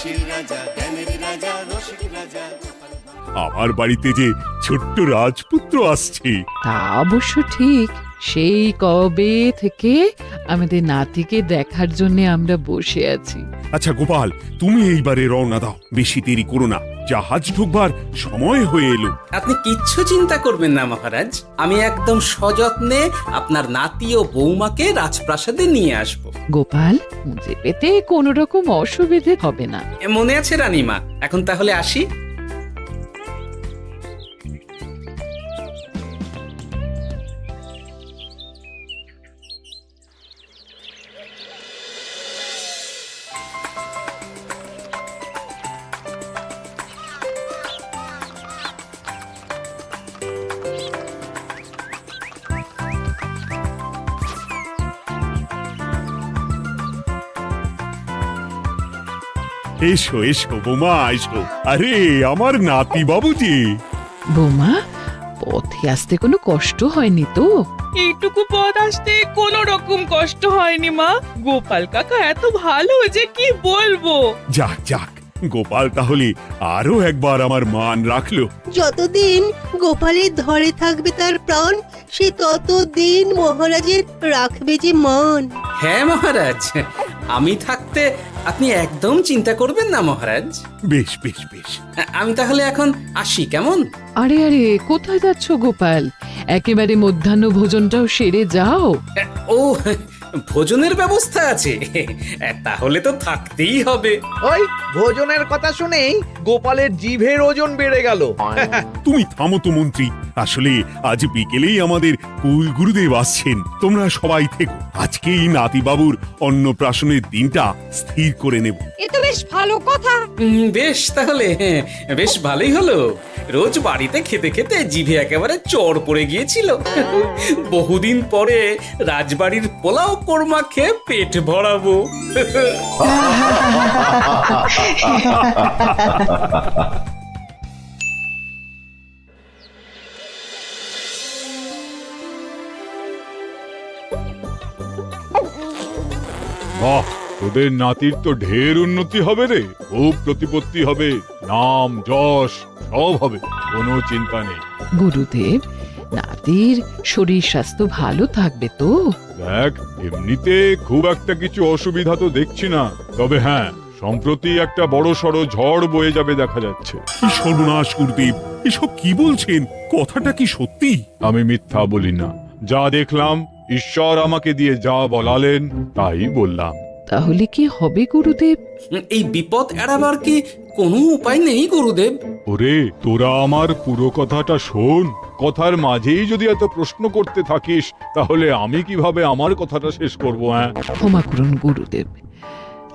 হাসির রাজা, জ্ঞানের রাজা, রসিক রাজা। আমার বাড়িতে যে ছোট্ট রাজপুত্র আসছে। তা অবশ্য ঠিক। সেই কবে থেকে আমাদের নাতিকে দেখার জন্য আমরা বসে আছি। আচ্ছা গোপাল, তুমি এইবারে রওনা দাও, বেশি দেরি করো না, জাহাজ ঢুকবার সময় হয়ে এলো। আপনি কিচ্ছু চিন্তা করবেন না মহারাজ, আমি একদম সযত্নে আপনার নাতি ও বৌমাকে রাজপ্রাসাদে নিয়ে আসব। গোপাল, খুঁজে পেতে কোনো রকম অসুবিধে হবে না। মনে আছে রানীমা? এখন তাহলে আসি। এসো এসো বোমা, এসো। আরে আমার নাতি বাবু যে। বৌমা, পথে আসতে কোনো কষ্ট হয়নি তো? এইটুকু পথ আসতে কোনো রকম কষ্ট হয়নি মা। গোপাল কাকা এত ভালো যে কি বলবো। যাক যাক, গোপাল তাহলে আরো একবার আমার মান রাখলো। যতদিন গোপালের ধরে থাকবে তার প্রাণ, সে ততদিন মহারাজের রাখবে যে মান। হ্যাঁ মহারাজ, আমি থাকতে আপনি একদম চিন্তা করবেন না মহারাজ। বেশ বেশ বেশ। আমি তাহলে এখন আসি, কেমন? আরে আরে, কোথায় যাচ্ছ গোপাল? একেবারে মধ্যাহ্ন ভোজনটাও সেরে যাও। ও, ভোজনের ব্যবস্থা আছে? তাহলে তো থাকতেই হবে। ওই ভোজনের কথা শুনেই গোপালের জিভের ওজন বেড়ে গেল। তুমি থামো তো মন্ত্রী, আসলে আজ বিকেলেই আমাদের কুল গুরুদেব আসছেন। তোমরা সবাই থেকো, আজকেই নাতিবাবুর অন্নপ্রাশনের দিনটা স্থির করে নেব। এ তো বেশ ভালো কথা। বেশ তাহলে, বেশ ভালোই হলো। রোজ বাড়িতে খেতে খেতে জিভে একেবারে চড় পড়ে গিয়েছিল। বহুদিন পরে রাজবাড়ির পোলাও কোরমা খেয়ে পেট ভরাবো। বাহ, তোদের নাতির তো ঢের উন্নতি হবে রে, খুব প্রতিপত্তি হবে, নাম যশ সব হবে, কোনো চিন্তা নেই। গুরুদেব, নাতির শরীর স্বাস্থ্য ভালো থাকবে তো? দেখ, এমনিতে খুব একটা কিছু অসুবিধা তো দেখছি না, তবে হ্যাঁ, সম্প্রতি একটা বড় সড় ঝড় বয়ে যাবে দেখা যাচ্ছে। কি সর্বনাশ গুরুদেব, এসব কি বলছেন? কথাটা কি সত্যি? আমি মিথ্যা বলি না, যা দেখলাম, ঈশ্বর আমাকে দিয়ে যা বলালেন তাই বললাম। তাহলে কি হবে গুরুদেব? এই বিপদ এড়াবার কি কোনো উপায় নেই গুরুদেব? ওরে, তোরা আমার পুরো কথাটা শোন, কথার মাঝেই যদি এত প্রশ্ন করতে থাকিস তাহলে আমি কিভাবে আমার কথাটা শেষ করব? হ্যাঁ, ক্ষমা করুন গুরুদেব,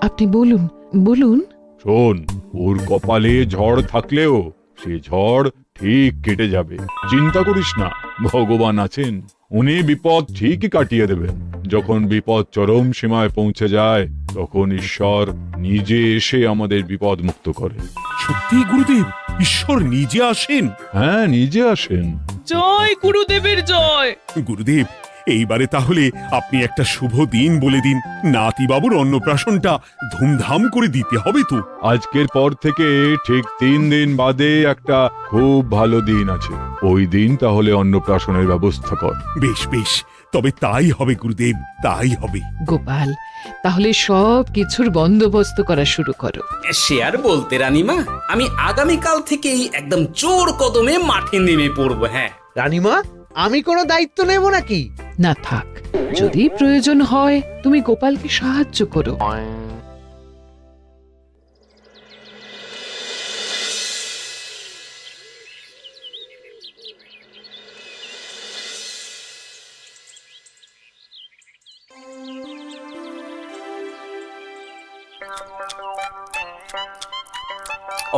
আপনি বলুন বলুন। শোন, ওর কপালে ঝড় থাকলেও সে ঝড় ঠিক কেটে যাবে, চিন্তা করিস না, ভগবান আছেন, উনি বিপদ ঠিকই কাটিয়ে দেবেন। যখন বিপদ চরম সীমায় পৌঁছে যায় তখন ঈশ্বর নিজে এসে আমাদের বিপদ মুক্ত করেন। সত্যি গুরুদেব, ঈশ্বর নিজে আসেন? হ্যাঁ, নিজে আসেন। জয় গুরুদেবের জয়। গুরুদেব, এইবারে তাহলে আপনি একটা শুভ দিন বলে দিন, নাতিবাবুর অন্নপ্রাশনটা ধুমধাম করে দিতে হবে তো। আজকের পর থেকে ঠিক 3 দিন বাদে একটা খুব ভালো দিন আছে, ওই দিন তাহলে অন্নপ্রাশনের ব্যবস্থা কর। বেশ বেশ, তবে তাই হবে গুরুদেব, তাই হবে। গোপাল, তাহলে সব কিছুর বন্দোবস্ত করা শুরু করো। সে আর বলতে রানীমা, আমি আগামীকাল থেকেই একদম জোর কদমে মাঠে নেমে পড়বো। হ্যাঁ রানীমা, আমি কোনো দায়িত্ব নেব নাকি? না থাক, যদি প্রয়োজন হয় তুমি গোপালকে সাহায্য করো।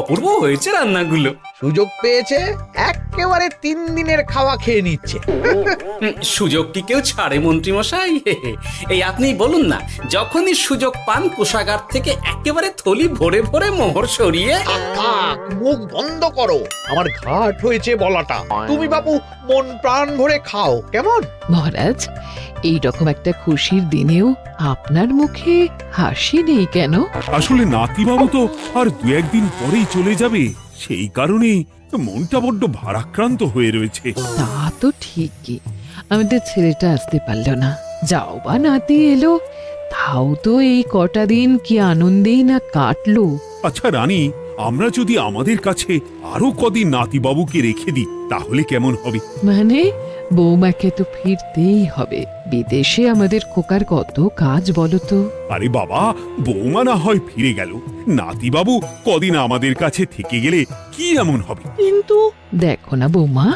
অপূর্ব হয়েছে রান্নাগুলো। সুযোগ পেয়েছে, এক একেবারে 3 দিনের খাওয়া খেয়ে নিচ্ছে। সুযোগ কি কেউ ছাড়ে মন্ত্রী মশাই? এই আপনি বলুন না, যখনই সুযোগ পান কোষাগার থেকে একেবারে থলি ভরে ভরে মোহর সরিয়ে। থাক, মুখ বন্ধ করো, আমার ঘাট হয়েছে বলাটা। তুমি বাবু মন প্রাণ ভরে খাও, কেমন? মহারাজ, এই রকম একটা খুশির দিনেও আপনার মুখে হাসি নেই কেন? আসলে নাতিবাবু তো আর 2-1 দিন পরেই চলে যাবে, সেই কারণেই মনটা বড্ড ভারাক্রান্ত হয়ে রয়েছে। তা তো ঠিকই, আমাদের ছেলেটা আসতে পারলো না, যাও বা নাতি এলো, তাও তো এই কটা দিন কি আনন্দেই না কাটলো। আচ্ছা রানী, আমরা যদি আমাদের কাছে আরো কদিন নাতিবাবুকে রেখে দিই তাহলে কেমন হবে? মানে বৌমাকে তো ফিরতেই হবে, বিদেশে আমাদের খোকার কত কাজ বলো তো। আরে বাবা, বৌমা না হয় ফিরে গেল, নাতিবাবু কদিন আমাদের কাছে থেকে গেলে কি এমন হবে? কিন্তু দেখো না বৌমা,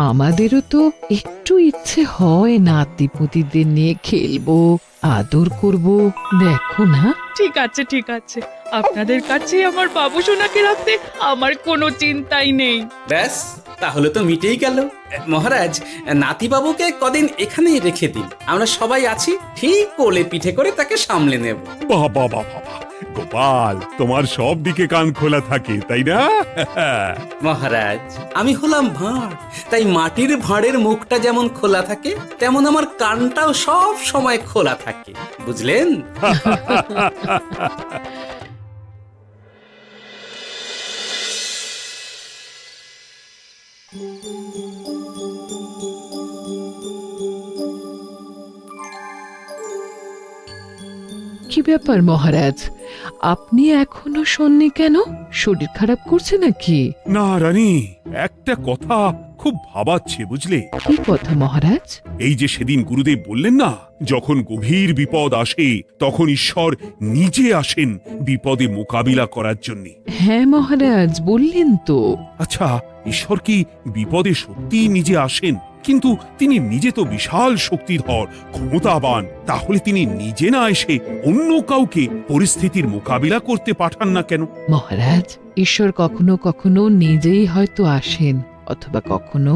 আমাদেরও তো একটু ইচ্ছে হয় নাতিপুতিদের নিয়ে খেলবো, আদর করব, দেখো না। ঠিক আছে ঠিক আছে, আপনাদের কাছে আমার বাবু সোনাকে রাখতে আমার কোনো চিন্তাই নেই। ব্যাস, তাহলে তো মিটেই গেল। মহারাজ, নাতিবাবুকে কদিন এখানেই রেখে দিন, আমরা সবাই আছি, ঠিক কোলে পিঠে করে তাকে সামলে নেব। বাবা বাবা, গোপাল তোমার সব দিকে কান খোলা থাকে তাই না? মহারাজ, আমি হলাম ভাঁড়, তাই মাটির ভাঁড়ের মুখটা যেমন খোলা থাকে তেমন আমার কানটাও সব সময় খোলা থাকে, বুঝলেন? কি ব্যাপার মহারাজ, আপনি এখনো শোননি কেন? শরীর খারাপ করছে নাকি? না রানী, একটা কথা খুব ভাবাচ্ছে বুঝলে। কি কথা মহারাজ? এই যে সেদিন গুরুদেব বললেন না, যখন গভীর বিপদ আসে তখন ঈশ্বর নিজে আসেন বিপদে মোকাবিলা করার জন্য। হ্যাঁ মহারাজ, বললেন তো। আচ্ছা, ঈশ্বর কি বিপদে সত্যি নিজে আসেন? কিন্তু তিনি নিজে তো বিশাল শক্তিধর, ক্ষমতাবান, তাহলে তিনি নিজে না এসে অন্য কাউকে পরিস্থিতির মোকাবিলা করতে পাঠান না কেন? মহারাজ, ঈশ্বর কখনো কখনো নিজেই হয়তো আসেন, অথবা কখনো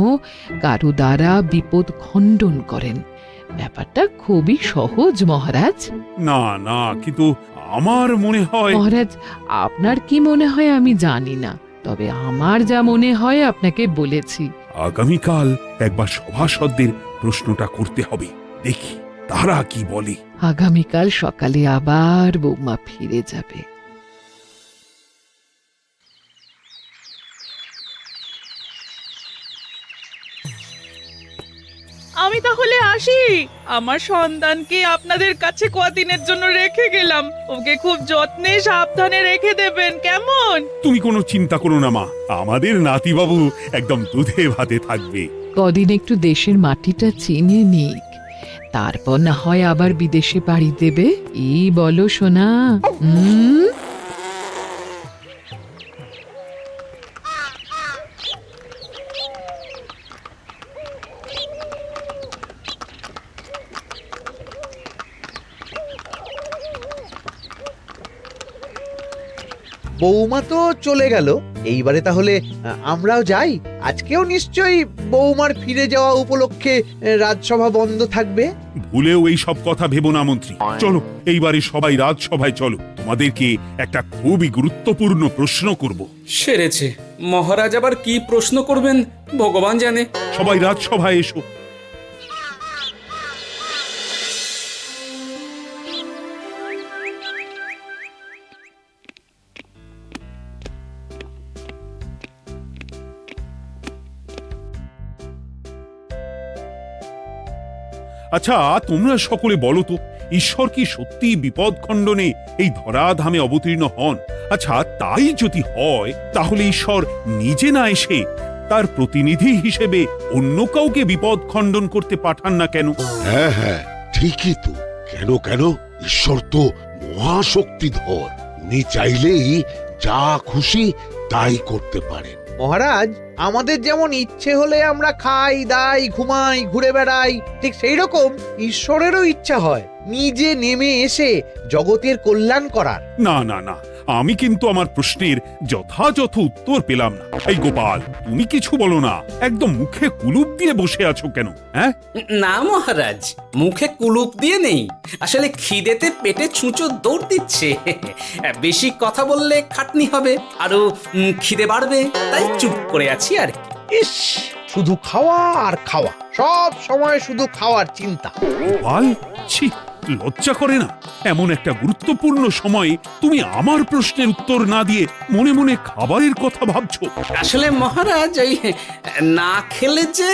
কারো দ্বারা বিপদ খণ্ডন করেন। ব্যাপারটা খুবই সহজ মহারাজ। না না, কিন্তু আমার মনে হয়। মহারাজ, আপনার কি মনে হয় আমি জানি না, তবে আমার যা মনে হয় আপনাকে বলেছি। আগামীকাল একবার সভাসদদের প্রশ্নটা করতে হবে, দেখি তারা কি বলে। আগামীকাল সকালে আবার বৌমা ফিরে যাবে। আমি তাহলে আসি, আমার সন্তানকে আপনাদের কাছে কদিনের জন্য রেখে গেলাম, ওকে খুব যত্নে সাবধানে রেখে দেবেন, কেমন? তুমি কোনো চিন্তা করো না মা, আমাদের নাতিবাবু একদম দুধে ভাতে থাকবে। কদিন একটু দেশের মাটিটা চিনে নিক, তারপর না হয় আবার বিদেশে পাড়ি দেবে। এই বলো সোনা। বৌমা তো চলে গেল, এইবারে তাহলে আমরাও যাই। আজকেও নিশ্চয়ই বৌমার ফিরে যাওয়া উপলক্ষে রাজসভা বন্ধ থাকবে। ভুলেও এই সব কথা ভেবো না মন্ত্রী, চলো এইবারে সবাই রাজসভায় চলো, তোমাদেরকে একটা খুবই গুরুত্বপূর্ণ প্রশ্ন করব। সেরেছে, মহারাজ আবার কি প্রশ্ন করবেন ভগবান জানে। সবাই রাজসভায় এসো। আচ্ছা, তোমরা সকলে বলো তো, ঈশ্বর কি সত্যি বিপদ খণ্ডনে এই ধরাধামে অবতীর্ণ হন? আচ্ছা, তাই যদি হয় তাহলে ঈশ্বর নিজে না এসে তার প্রতিনিধি হিসেবে অন্য কাউকে বিপদ খণ্ডন করতে পাঠান না কেন? হ্যাঁ হ্যাঁ, ঠিকই তো। কেন কেন, ঈশ্বর তো মহাশক্তিধর, উনি চাইলেই যা খুশি তাই করতে পারেন। মহারাজ, আমাদের যেমন ইচ্ছে হলে আমরা খাই দাই ঘুমাই ঘুরে বেড়াই, ঠিক সেই রকম ঈশ্বরেরও ইচ্ছা হয় নিজে নেমে এসে জগতের কল্যাণ করার। না না না, আমি কিন্তু আমার প্রশ্নের যথাযথ উত্তর পেলাম না। এই গোপাল, তুমি কিছু বলো না, একদম মুখে কুলুপ দিয়ে বসে আছো কেন? হ্যাঁ, না মহারাজ, মুখে কুলুপ দিয়ে নেই, আসলে খিদেতে পেটে ছুঁচো দৌড় দিচ্ছে। বেশি কথা বললে খাটনি হবে, আরো খিদে বাড়বে, তাই চুপ করে আছি আর কি। ইস, শুধু খাওয়া আর খাওয়া, সব সময় শুধু খাওয়ার চিন্তা। গোপাল, ছি, লজ্জা করে না? এমন একটা গুরুত্বপূর্ণ সময়ে তুমি আমার প্রশ্নের উত্তর না দিয়ে মনে মনে খাবারের কথা ভাবছো। আসলে মহারাজ, এই না খেলে যে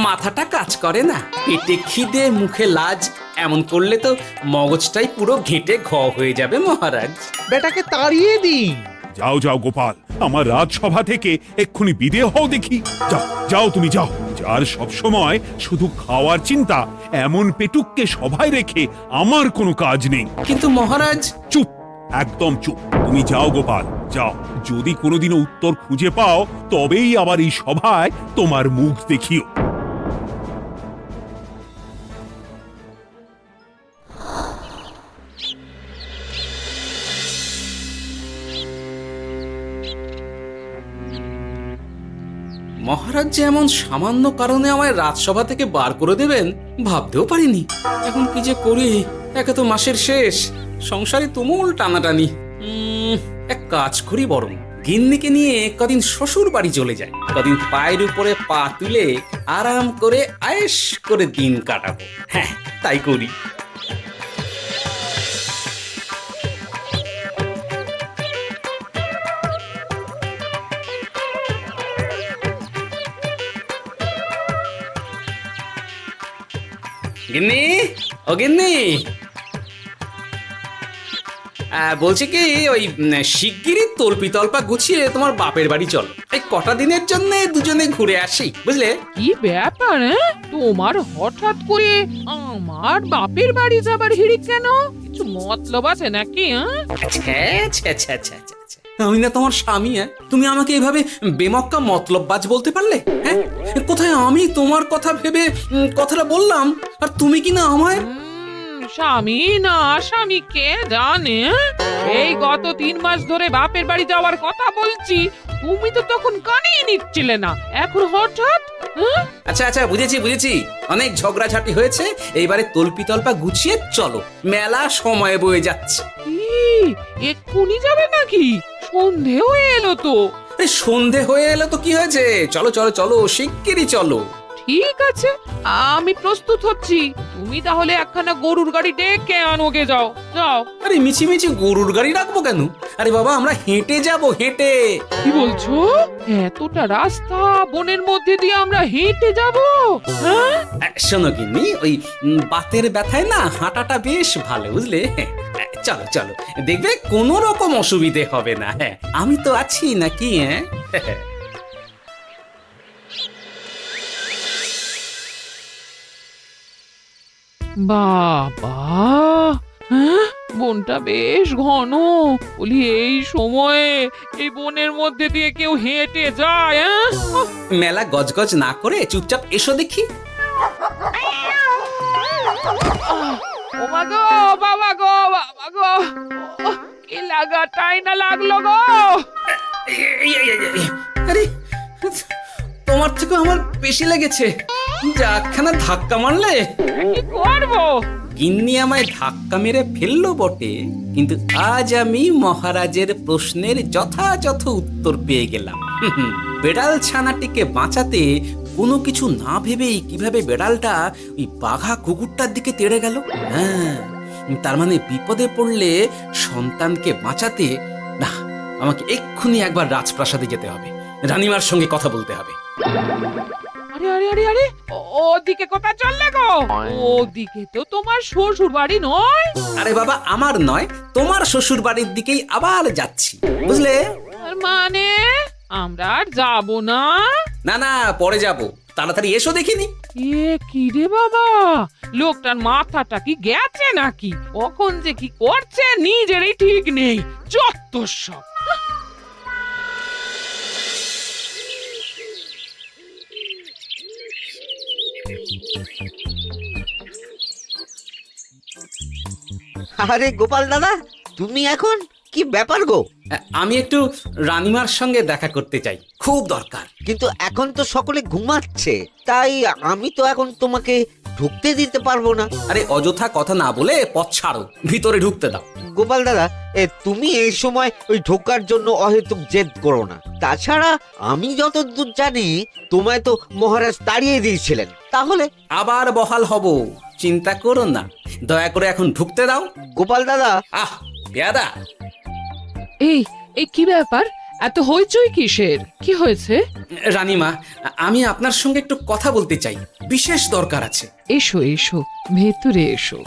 মাথাটা কাজ করে না, পেটে খিদে মুখে লাজ, এমন করলে তো মগজটাই পুরো ঘেঁটে ঘ হয়ে যাবে মহারাজ। বেটাকে তাড়িয়ে দিন। যাও যাও গোপাল, আমার রাজসভা থেকে এক্ষুনি বিদেয় হও দেখি। যাও যাও, তুমি যাও। যার সব সময় শুধু খাওয়ার চিন্তা, এমন পেটুককে সভায় রেখে আমার কোনো কাজ নেই। কিন্তু মহারাজ, চুপ, একদম চুপ। তুমি যাও গোপাল, যাও। যদি কোনোদিনও উত্তর খুঁজে পাও, তবেই আবার এই সভায় তোমার মুখ দেখিও। মহারাজ যে এমন সামান্য কারণে আমায় রাজসভা থেকে বার করে দেবেন ভাবতেও পারিনি। এখন কি যে করি, একে তো মাসের শেষ, সংসারে তুমুল টানাটানি। এক কাজ করি বরং, গিন্নিকে নিয়ে কদিন শ্বশুর বাড়ি চলে যায়, কদিন পায়ের উপরে পা তুলে আরাম করে আয়েশ করে দিন কাটাবো। হ্যাঁ, তাই করি। গিন্নি, ও গিন্নি, বলছি কি, ওই শিগগিরই তল্পি তল্পা গুছিয়ে তোমার বাপের বাড়ি চল। এই কটা দিনের জন্য দুজনে ঘুরে আসি, বুঝলে? কি ব্যাপার? তোমার হঠাৎ করে আমার বাপের বাড়ি যাবার হিড়িক কেন? কিছু মতলব আছে নাকি? আমি না তোমার স্বামী? তুমি আমাকে এভাবে বেমক্কা মতলববাজ বলতে পারলে? হ্যাঁ, কোথায় আমি তোমার কথা ভেবে কথাটা বললাম, আর তুমি কি না আমায় স্বামী না স্বামী কে জানে? এই গত 3 মাস ধরে বাপের বাড়ি যাওয়ার কথা বলছি, তুমি তো তখন কানেই নিচ্ছিলে না, এখন হঠাৎ? আচ্ছা আচ্ছা, বুঝেছি বুঝেছি, অনেক ঝগড়াঝাটি হয়েছে, এইবারে তল্পি তল্পা গুছিয়ে চলো, মেলা সময় বয়ে যাচ্ছে। কি এক্ষুনি যাবে নাকি? সন্ধে হয়ে এলো তো। সন্ধে হয়ে এলো তো কি হয়েছে, চলো চলো চলো, শিগগিরই চলো। ঠিক আছে, আমি প্রস্তুত হচ্ছি, তুমি তাহলে একখানা গরুর গাড়ি ডেকে আনোগে, যাও যাও। আরে মিছিমিছি গরুর গাড়ি রাখবো কেন? আরে বাবা, আমরা হেঁটে যাব, হেঁটে। কি বলছো? এতটা রাস্তা বনের মধ্যে দিয়ে আমরা হেঁটে যাব? শোনো গিন্নি, ওই বাতের ব্যথায় না হাঁটাটা বেশ ভালো, বুঝলে? চলো চলো, দেখবে কোনো রকম অসুবিধে হবে না। হ্যাঁ, আমি তো আছি নাকি? হ্যাঁ, বাবা, বনটা বেশ ঘন, বলি এই সময়ে এই বনের মধ্যে দিয়ে কেউ হেঁটে যায়? মেলা গজগজ না করে চুপচাপ এসো দেখি। ও মা গো, বাবা গো, বাবা গো, কি লাগাটাই না লাগলো গো। আরে, তোমার থেকে আমার বেশি লেগেছে, যাখানা ধাক্কা মারলে। কি করবো? গিন্নি আমায় ধাক্কা মেরে ফেললো বটে, কিন্তু আজ আমি মহারাজের প্রশ্নের যথাযথ উত্তর পেয়ে গেলাম। বেড়াল ছানাটিকে বাঁচাতে কোনো কিছু না ভেবেই কিভাবে বেড়ালটা ওই বাঘা কুকুরটার দিকে তেড়ে গেল। হ্যাঁ, তার মানে বিপদে পড়লে সন্তানকে বাঁচাতে না, আমাকে এক্ষুনি একবার রাজপ্রাসাদে যেতে হবে, রানীমার সঙ্গে কথা বলতে হবে। আরে আরে আরে আরে, ওদিকে কোথায় চললে গো? ওদিকে তো তোমার শ্বশুর বাড়ি নয়? আরে বাবা, আমার নয়, তোমার শ্বশুর বাড়ির দিকেই আবার যাচ্ছি, বুঝলে? আর মানে আমরা আর যাবো না? না না, পরে যাব, তাড়াতাড়ি এসো দেখিনি। এ কি রে বাবা, লোকটার মাথাটা কি গেছে নাকি? কখন যে কি করছে নিজেরই ঠিক নেই, যত সব। আরে গোপাল দাদা, তুমি এখন কি ব্যাপার গো? আমি একটু রানীমার সঙ্গে দেখা করতে চাই, খুব দরকার। কিন্তু এখন তো সকলে ঘুমাচ্ছে, তাই আমি তো এখন তোমাকে ঢুকতে দিতে পারবো না। আরে অযথা কথা না বলে পথ ছাড়ো, ভিতরে ঢুকতে দাও। গোপাল দাদা, তুমি এই সময় ওই ঢোকার জন্য অহেতুক জেদ করো না। তাছাড়া আমি যতদূর জানি তোমায় তো মহারাজ তাড়িয়ে দিয়েছিলেন, তাহলে আবার বহাল হব, চিন্তা করো না। দয়া করে এখন ঢুকতে দাও। গোপাল দাদা। আহ পেয়াদা, এই এই কি ব্যাপার? এত হইচই কিসের? কি হয়েছে? রানীমা, আমি আপনার সঙ্গে একটু কথা বলতে চাই, বিশেষ দরকার আছে। এসো এসো, ভেতরে এসো।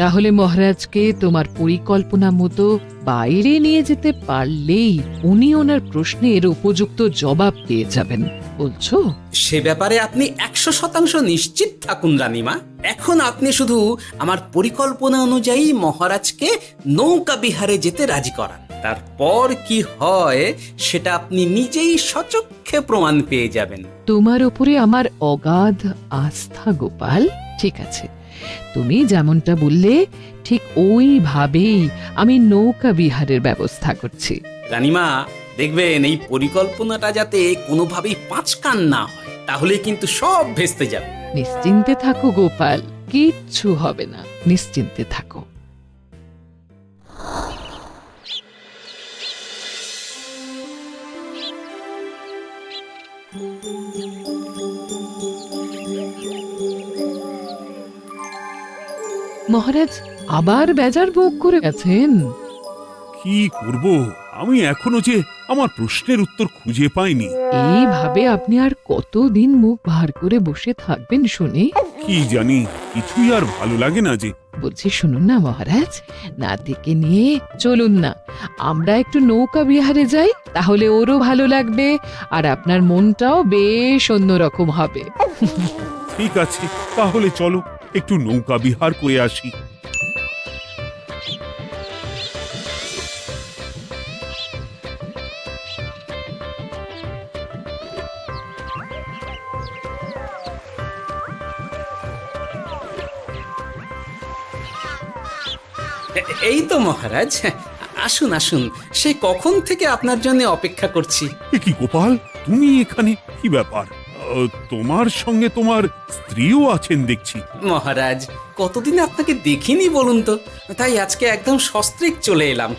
তাহলে মহারাজকে তোমার পরিকল্পনা মতো বাইরে নিয়ে যেতে পারলেই উনি ওনার প্রশ্নের উপযুক্ত জবাব পেয়ে যাবেন, বলছো? সে ব্যাপারে আপনি 100% নিশ্চিত থাকুন রানীমা। এখন আপনি শুধু আমার পরিকল্পনা অনুযায়ী মহারাজকে নৌকা বিহারে যেতে রাজি করান। তারপর কি হয় সেটা আপনি নিজেই সচক্ষে প্রমাণ পেয়ে যাবেন। তোমার উপরে আমার অগাধ আস্থা গোপাল। ঠিক আছে, তুমি যেমনটা বললে ঠিক ওইভাবেই আমি নৌকা বিহারের ব্যবস্থা করছি। রানীমা, দেখবেন এই পরিকল্পনাটা যাতে কোনোভাবেই পাঁচকান না হয়, তাহলে কিন্তু সব ভেস্তে যাবে। নিশ্চিন্তে থাকো গোপাল, কিচ্ছু হবে না, নিশ্চিন্তে থাকো। মহারাজ আবার বেজার ভোগ করে গেছেন। কি করব, আমি এখনো যে আমার প্রশ্নের উত্তর খুঁজে পাইনি। এইভাবে আপনি আর কতদিন মুখ ভার করে বসে থাকবেন শুনে? কি জানি, কিছুই আর ভালো লাগে না যে। বলছি শুনুন না মহারাজ, নাতিকে নিয়ে চলুন না, আমরা একটু নৌকা বিহারে যাই, তাহলে ওরও ভালো লাগবে আর আপনার মনটাও বেশ অন্যরকম হবে। ঠিক আছে, তাহলে চলো একটু নৌকা বিহার করে আসি। এই তো মহারাজ, আসুন আসুন, সে কখন থেকে আপনার জন্য অপেক্ষা করছি। এ কি গোপাল, তুমি এখানে? কি ব্যাপার? তোমার সঙ্গে তোমার স্ত্রীও আছেন দেখছি। মহারাজ, কতদিন আপনাকে দেখিনি বলুন তো, তাই আজকে একদম সস্ত্রীক চলে এলাম।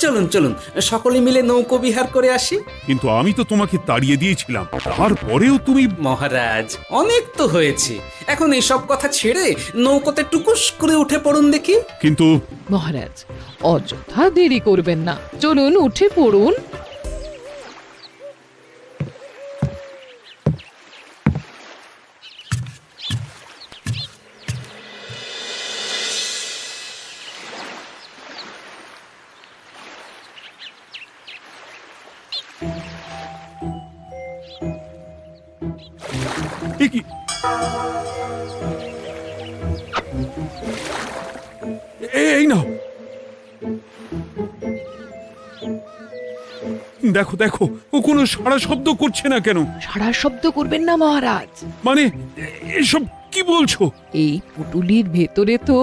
চলুন চলুন, সকলে মিলে নৌকো বিহার করে আসি। কিন্তু আমি তো তোমাকে তাড়িয়ে দিয়েছিলাম, তারপরেও তুমি। মহারাজ, অনেক তো হয়েছে, এখন এসব কথা ছেড়ে নৌকোতে টুকুস করে উঠে পড়ুন দেখি। কিন্তু মহারাজ অযথা দেরি করবেন না, চলুন উঠে পড়ুন। এ কি? এই নাও, দেখো দেখো, ও কোনো সাড়া শব্দ করছে না কেন? সারা শব্দ করবেন না মহারাজ। মানে এসব কি বলছো? এই পুটুলির ভেতরে তো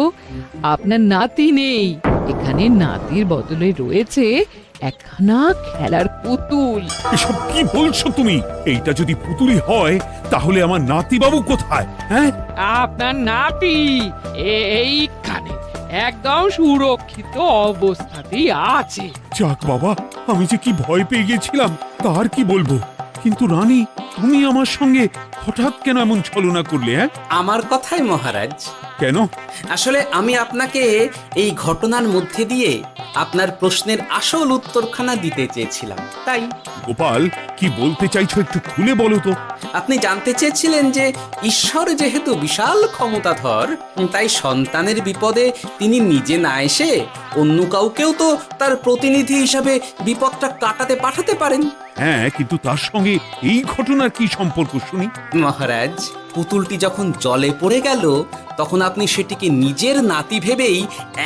আপনার নাতি নেই, এখানে নাতির বদলে রয়েছে একখানা খেলার পুতুল। এসব কি বলছো তুমি? এইটা যদি পুতুলি হয় তাহলে আমার নাতিবাবু কোথায়? হ্যাঁ, আপনার নাতি এইখানে একদম সুরক্ষিত অবস্থাতেই আছে। যাক বাবা, আমি যে কি ভয় পেয়ে গেছিলাম তার কি বলবো। কিন্তু রানী, তুমি আমার সঙ্গে হঠাৎ কেন এমন ছলনা করলে? হ্যাঁ, আমার কথাই মহারাজ। কেন? আসলে আমি আপনাকে এই ঘটনার মধ্যে দিয়ে আপনার প্রশ্নের আসল উত্তরখানা দিতে চেয়েছিলাম, তাই। গোপাল, কি বলতে চাইছো একটু খুলে বলো তো। আপনি জানতে চেয়েছিলেন যে ঈশ্বর যেহেতু বিশাল ক্ষমতাধর, তাই সন্তানের বিপদে তিনি নিজে না এসে অন্য কাউকেও তো তার প্রতিনিধি হিসাবে বিপদটা কাটাতে পাঠাতে পারেন। হ্যাঁ, কিন্তু তার সঙ্গে এই ঘটনার কি সম্পর্ক শুনি? মহারাজ, পুতুলটি যখন জলে পড়ে গেল তখন আপনি সেটিকে নিজের নাতি ভেবেই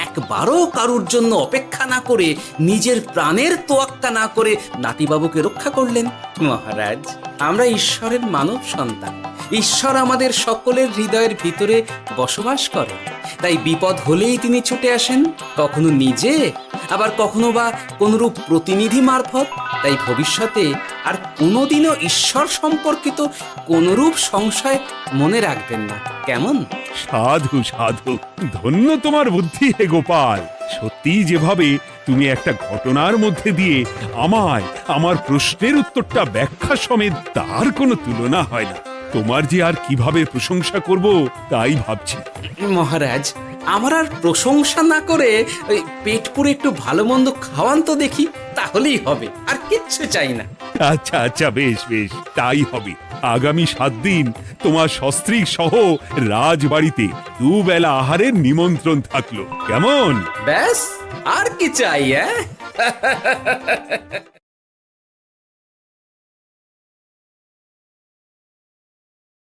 একবারও কারুর জন্য অপেক্ষা না করে নিজের প্রাণের তোয়াক্কা না করে নাতিবাবুকে রক্ষা করলেন। মহারাজ, আমরা ঈশ্বরের মানব সন্তান, ঈশ্বর আমাদের সকলের হৃদয়ের ভিতরে বসবাস করেন, তাই বিপদ হলেই তিনি ছুটে আসেন, কখনো নিজে, আবার কখনো বা কোনরূপ প্রতিনিধি মারফত। তাই ভবিষ্যতে আর কোনোদিনও ঈশ্বর সম্পর্কিত কোনরূপ সংশয় মনে রাখবেন না, কেমন? সাধু সাধু, ধন্য তোমার বুদ্ধি হে গোপাল। সত্যি যেভাবে তুমি একটা ঘটনার মধ্যে দিয়ে আমায় আমার প্রশ্নের উত্তরটা ব্যাখ্যা সমেত, তার কোনো তুলনা হয় না। তোমার যে আর কিভাবে প্রশংসা করব তাই ভাবছি। মহারাজ, আমার আর প্রশংসা না করে ওই পেট পুরে একটু ভালো মন্দ খাওয়ান তো দেখি, তাহলেই হবে, আর কিচ্ছু চাই না। আচ্ছা আচ্ছা, বেশ বেশ, তাই হবে। আগামী 7 দিন তোমার সস্ত্রীক সহ রাজবাড়িতে দুবেলা আহারের নিমন্ত্রণ থাকলো, কেমন? ব্যাস, আর কি চাই?